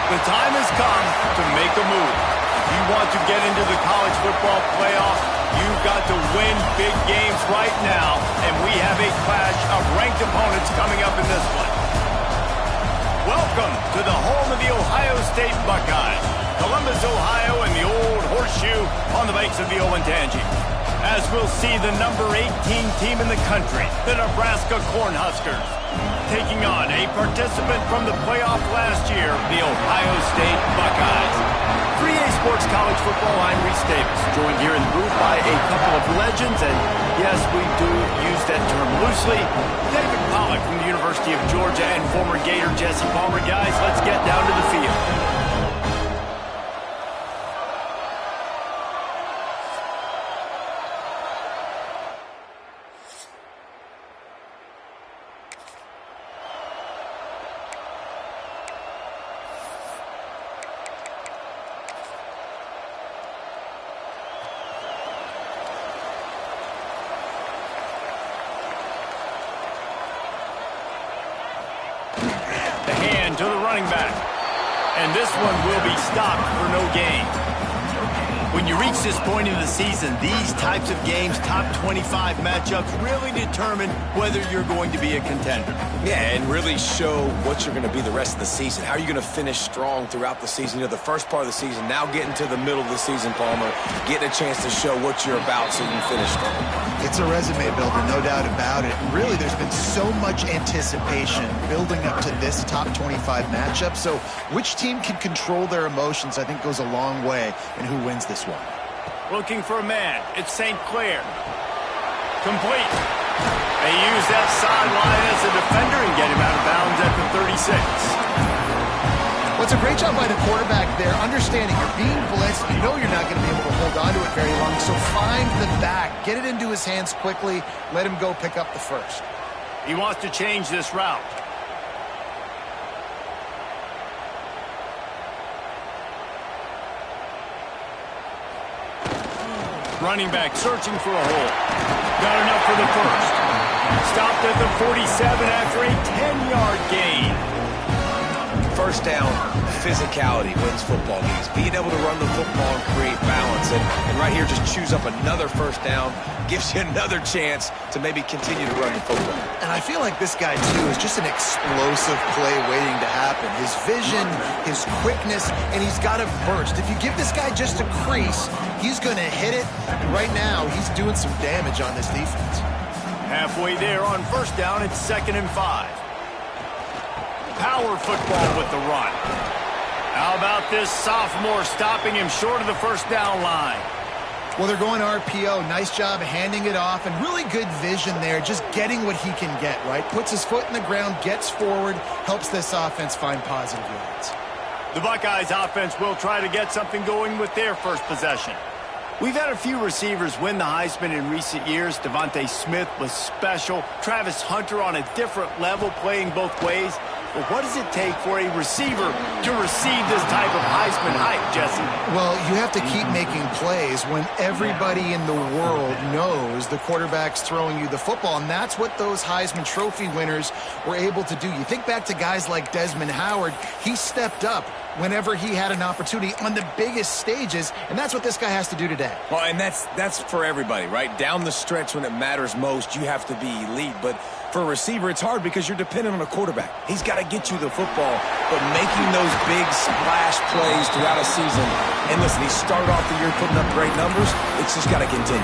The time has come to make a move. If you want to get into the college football playoff, you've got to win big games right now, and we have a clash of ranked opponents coming up in this one. Welcome to the home of the Ohio State Buckeyes, Columbus, Ohio, and the old horseshoe on the banks of the Olentangy. As we'll see the number 18 team in the country, the Nebraska Cornhuskers, taking on a participant from the playoff last year, the Ohio State Buckeyes. 3A Sports College Football, I'm Reese Davis, joined here in the booth by a couple of legends, and yes, we do use that term loosely. David Pollack from the University of Georgia and former Gator Jesse Palmer. Guys, let's get down to the field. To the running back. And this one will be stopped for no gain. When you reach this point in the season, these types of games, top 25 matchups, really determine whether you're going to be a contender. Yeah, and really show what you're going to be the rest of the season. How are you going to finish strong throughout the season? You know, the first part of the season, now getting to the middle of the season, Palmer, getting a chance to show what you're about so you can finish strong. It's a resume builder, no doubt about it. And really, there's been so much anticipation building up to this top 25 matchup. So which team can control their emotions, I think, goes a long way in who wins this one. Looking for a man. It's St. Clair. Complete. They use that sideline as a defender and get him out of bounds at the 36. Well, it's a great job by the quarterback there, understanding you're being blitzed, you know you're not going to be able to hold on to it very long, so find the back, get it into his hands quickly, let him go pick up the first. He wants to change this route. Running back searching for a hole. Got enough for the first. Stopped at the 47 after a 10-yard gain. First down, physicality wins football games. Being able to run the football and create balance. And right here, just choose up another first down. Gives you another chance to maybe continue to run the football. And I feel like this guy, too, is just an explosive play waiting to happen. His vision, his quickness, and he's got a burst. If you give this guy just a crease, he's going to hit it. And right now, he's doing some damage on this defense. Halfway there on first down, it's 2nd and 5. Power football with the run. How about this sophomore stopping him short of the first down line? Well, they're going RPO. Nice job handing it off, and really good vision there, just getting what he can get, right? Puts his foot in the ground, gets forward, helps this offense find positive yards. The Buckeyes offense will try to get something going with their first possession. We've had a few receivers win the Heisman in recent years. Devontae Smith was special. Travis Hunter on a different level, playing both ways. But what does it take for a receiver to receive this type of Heisman hype, Jesse? Well, you have to keep making plays when everybody in the world knows the quarterback's throwing you the football, and that's what those Heisman Trophy winners were able to do. You think back to guys like Desmond Howard, he stepped up whenever he had an opportunity on the biggest stages, and that's what this guy has to do today. Well, and that's for everybody, right? Down the stretch when it matters most, you have to be elite, but for a receiver, it's hard because you're dependent on a quarterback. He's got to get you the football, but making those big splash plays throughout a season, and listen, he started off the year putting up great numbers, it's just got to continue.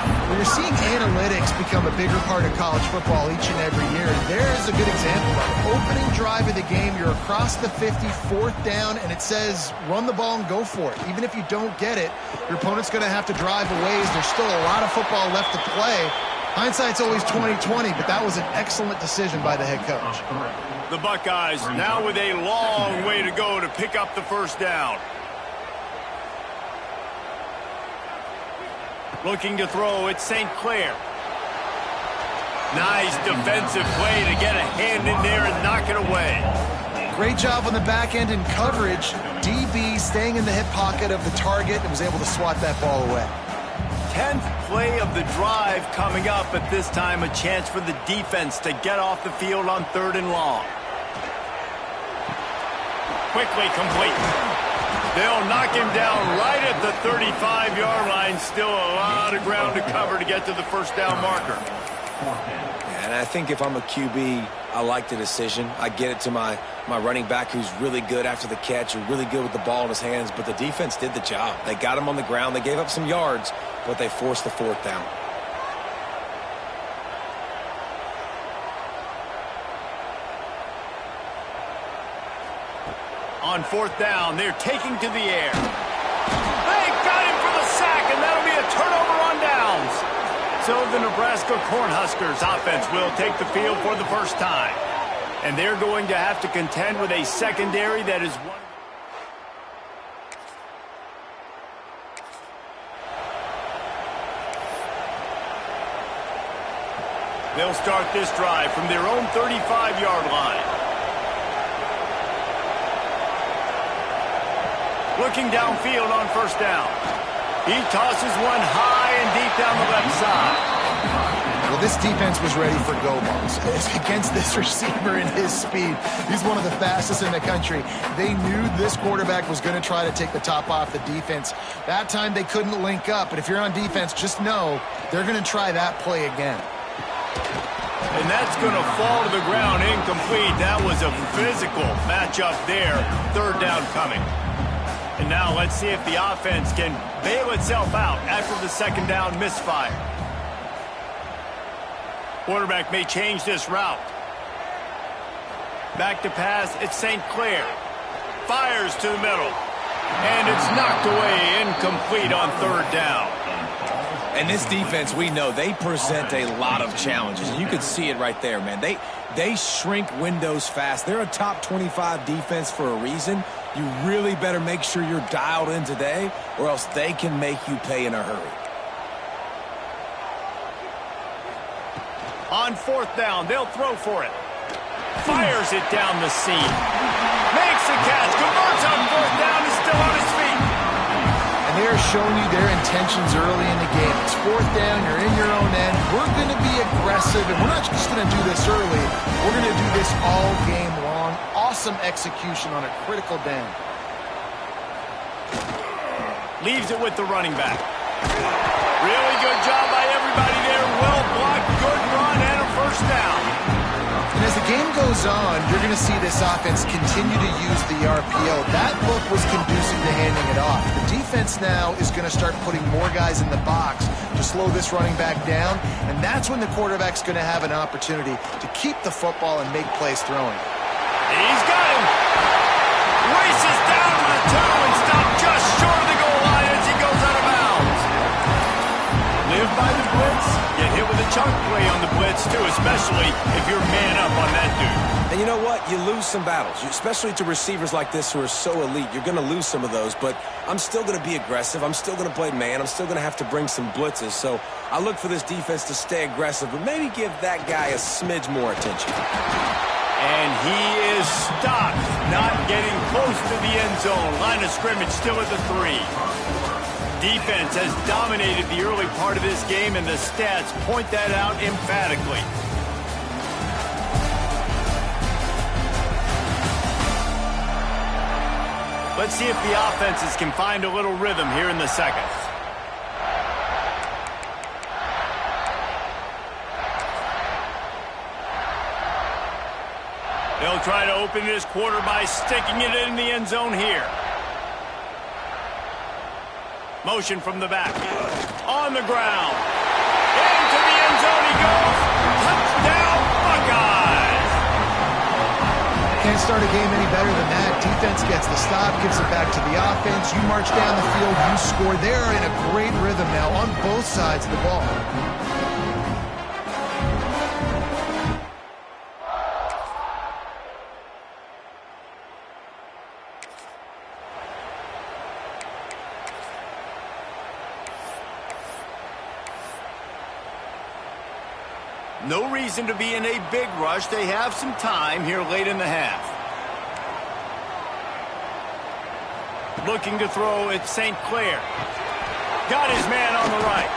Well, you're seeing analytics become a bigger part of college football each and every year. There's a good example of it. Opening drive of the game, you're across the 50, 4th down, and it says run the ball and go for it. Even if you don't get it, your opponent's going to have to drive a ways. There's still a lot of football left to play. Hindsight's always 20/20, but that was an excellent decision by the head coach. The Buckeyes now with a long way to go to pick up the first down. Looking to throw, it's St. Clair. Nice defensive play to get a hand in there and knock it away. Great job on the back end in coverage. DB staying in the hip pocket of the target and was able to swat that ball away. 10th play of the drive coming up, at this time a chance for the defense to get off the field on 3rd and long. quickly complete. They'll knock him down right at the 35-yard line. Still a lot of ground to cover to get to the first down marker. And I think if I'm a QB, I like the decision. I get it to my running back who's really good after the catch and really good with the ball in his hands, but the defense did the job. They got him on the ground. They gave up some yards, but they forced the fourth down. On fourth down, they're taking to the air. They got him for the sack, and that'll be a turnover on downs. So the Nebraska Cornhuskers offense will take the field for the first time. And they're going to have to contend with a secondary that is one. They'll start this drive from their own 35-yard line. Looking downfield on first down. He tosses one high and deep down the left side. Well, this defense was ready for go balls against this receiver and his speed. He's one of the fastest in the country. They knew this quarterback was going to try to take the top off the defense. That time they couldn't link up, but if you're on defense, just know they're going to try that play again. And that's going to fall to the ground incomplete. That was a physical matchup there. Third down coming. And now let's see if the offense can bail itself out after the second down misfire. Quarterback may change this route. Back to pass, it's St. Clair. Fires to the middle. And it's knocked away, incomplete on third down. And this defense, we know, they present a lot of challenges. You can see it right there, man. They shrink windows fast. They're a top 25 defense for a reason. You really better make sure you're dialed in today, or else they can make you pay in a hurry. On fourth down, they'll throw for it. Fires it down the seam. Makes the catch, converts on fourth down, is still on his feet. And they are showing you their intentions early in the game. It's fourth down, you're in your own end. We're going to be aggressive, and we're not just going to do this early. We're going to do this all game long. Awesome execution on a critical down. Leaves it with the running back. Really good job by everybody there. Well blocked, good run, and a first down. And as the game goes on, you're going to see this offense continue to use the RPO. That look was conducive to handing it off. The defense now is going to start putting more guys in the box to slow this running back down, and that's when the quarterback's going to have an opportunity to keep the football and make plays throwing. He's got him. Races down to the 2 and stopped just short of the goal line as he goes out of bounds. Live by the blitz. Get hit with a chunk play on the blitz, too, especially if you're man up on that dude. And you know what? You lose some battles, especially to receivers like this who are so elite. You're going to lose some of those, but I'm still going to be aggressive. I'm still going to play man. I'm still going to have to bring some blitzes. So I look for this defense to stay aggressive, but maybe give that guy a smidge more attention. And he is stopped, not getting close to the end zone. Line of scrimmage still at the 3. Defense has dominated the early part of this game, and the stats point that out emphatically. Let's see if the offenses can find a little rhythm here in the second. They'll try to open this quarter by sticking it in the end zone here. Motion from the back. On the ground. Into the end zone he goes. Touchdown, Buckeyes! Can't start a game any better than that. Defense gets the stop, gives it back to the offense. You march down the field, you score. They're in a great rhythm now on both sides of the ball. No reason to be in a big rush. They have some time here late in the half. Looking to throw at St. Clair. Got his man on the right.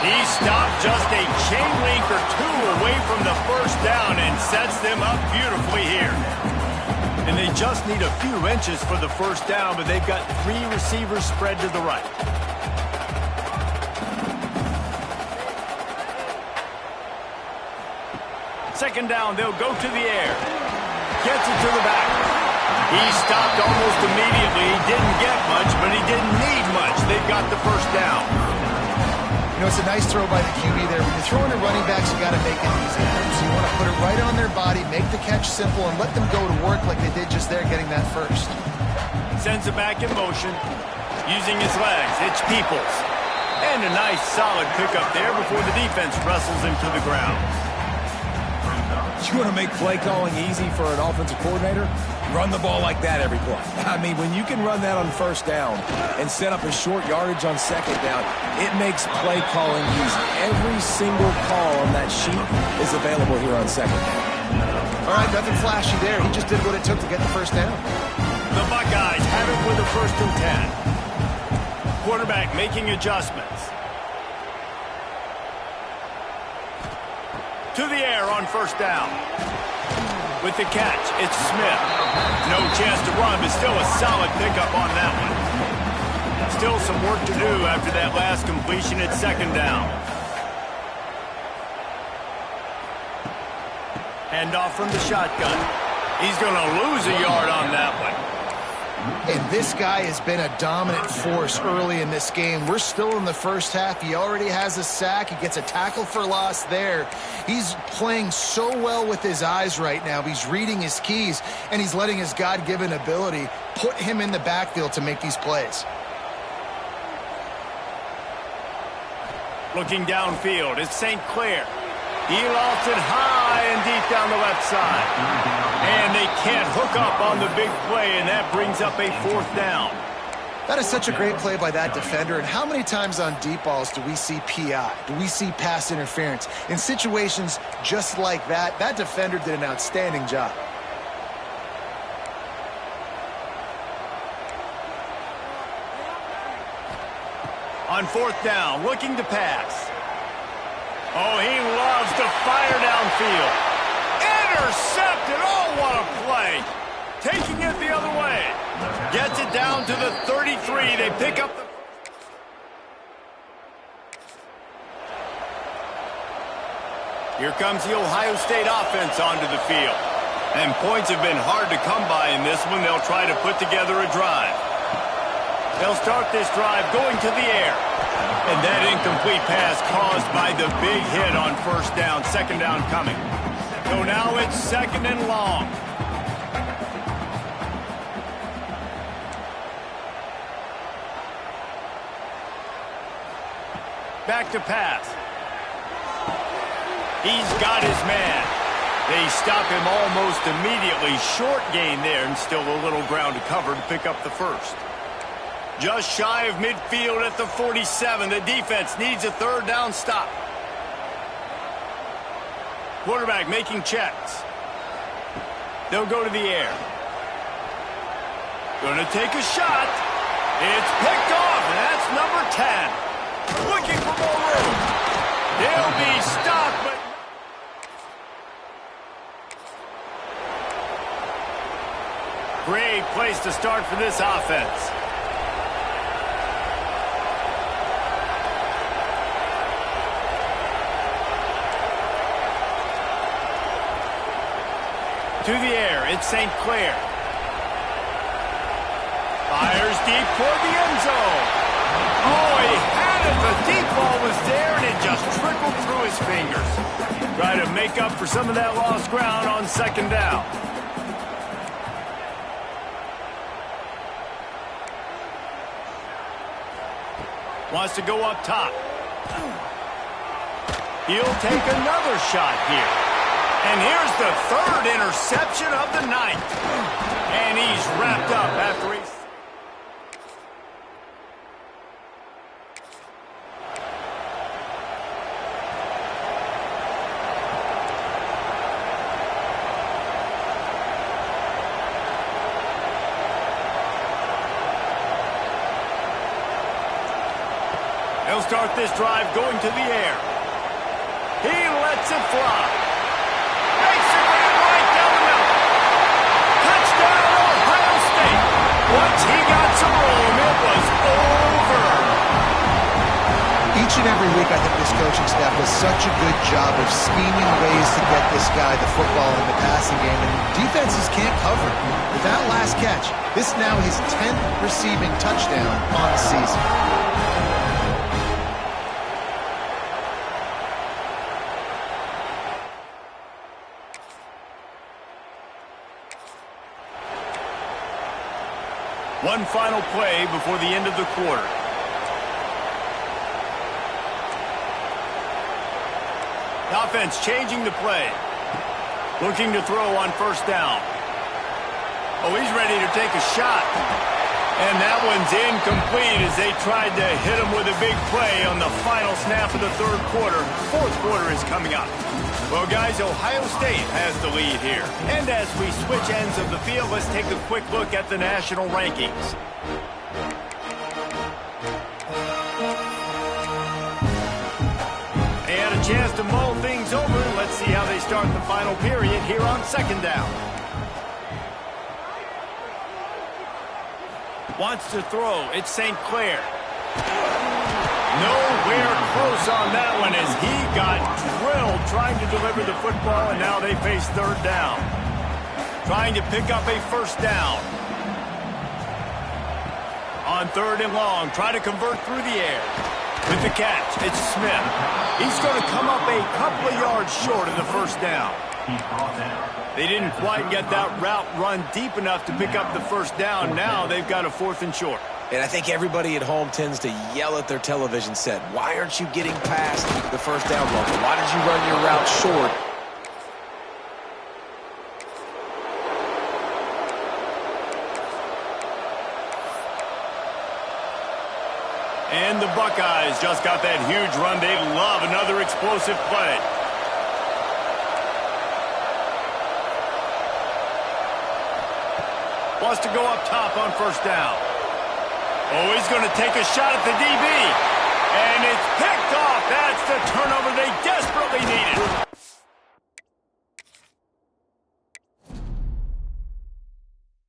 He stopped just a chain link or 2 away from the first down and sets them up beautifully here. And they just need a few inches for the first down, but they've got 3 receivers spread to the right. Second down, they'll go to the air. Gets it to the back. He stopped almost immediately. He didn't get much, but he didn't need much. They've got the first down. You know, it's a nice throw by the QB there. When you're throwing to running backs, you got to make it easy. So you want to put it right on their body, make the catch simple, and let them go to work like they did just there getting that first. Sends it back in motion. Using his legs, it's Peoples. And a nice solid pickup there before the defense wrestles him to the ground. You want to make play calling easy for an offensive coordinator? Run the ball like that every play. I mean, when you can run that on first down and set up a short yardage on second down, it makes play calling easy. Every single call on that sheet is available here on second down. All right, nothing flashy there. He just did what it took to get the first down. The Buckeyes have it with a 1st and 10. Quarterback making adjustments. To the air on first down. With the catch, it's Smith. No chance to run, but still a solid pickup on that one. Still some work to do after that last completion at second down. Handoff from the shotgun. He's going to lose a yard on that one. And this guy has been a dominant force early in this game. We're still in the first half. He already has a sack. He gets a tackle for loss there. He's playing so well with his eyes right now. He's reading his keys, and he's letting his God-given ability put him in the backfield to make these plays. Looking downfield, it's St. Clair. He lost it high and deep down the left side. And they can't hook up on the big play, and that brings up a 4th down. That is such a great play by that defender. And how many times on deep balls do we see PI? Do we see pass interference? In situations just like that, that defender did an outstanding job. On 4th down, looking to pass. Oh, he loves to fire downfield. Intercepted. Oh, what a play. Taking it the other way. Gets it down to the 33. They pick up the... Here comes the Ohio State offense onto the field. And points have been hard to come by in this one. They'll try to put together a drive. They'll start this drive going to the air. And that incomplete pass caused by the big hit on first down. Second down coming. So now it's 2nd and long. Back to pass. He's got his man. They stop him almost immediately. Short gain there, and still a little ground to cover to pick up the first. Just shy of midfield at the 47. The defense needs a 3rd down stop. Quarterback making checks. They'll go to the air. Going to take a shot. It's picked off, and that's number 10. Looking for more room. They'll be stopped, but... Great place to start for this offense. To the air, it's St. Clair. Fires deep toward the end zone. Oh, he had it. The deep ball was there, and it just trickled through his fingers. Try to make up for some of that lost ground on second down. Wants to go up top. He'll take another shot here. And here's the 3rd interception of the night. And he's wrapped up after he's... They'll start this drive going to the air. He lets it fly. Makes it right down the middle. Touchdown! and every week, I think this coaching staff does such a good job of scheming ways to get this guy the football in the passing game, and defenses can't cover it. With that last catch, this is now his 10th receiving touchdown on the season. One final play before the end of the quarter. The offense changing the play. Looking to throw on first down. Oh, he's ready to take a shot. And that one's incomplete as they tried to hit him with a big play on the final snap of the third quarter. Fourth quarter is coming up. Well, guys, Ohio State has the lead here. And as we switch ends of the field, let's take a quick look at the national rankings. They had a chance to mull things over. Let's see how they start the final period here on second down. Wants to throw. It's St. Clair. Nowhere close on that one as he got drilled trying to deliver the football, and now they face third down. Trying to pick up a first down. On third and long, try to convert through the air. With the catch, it's Smith. He's going to come up a couple of yards short of the first down. They didn't quite get that route run deep enough to pick up the first down. Now they've got a fourth and short. And I think everybody at home tends to yell at their television set. Why aren't you getting past the first down marker? Why did you run your route short? And the Buckeyes just got that huge run. They love another explosive play. Wants to go up top on first down. Oh, he's going to take a shot at the DB. And it's picked off. That's the turnover they get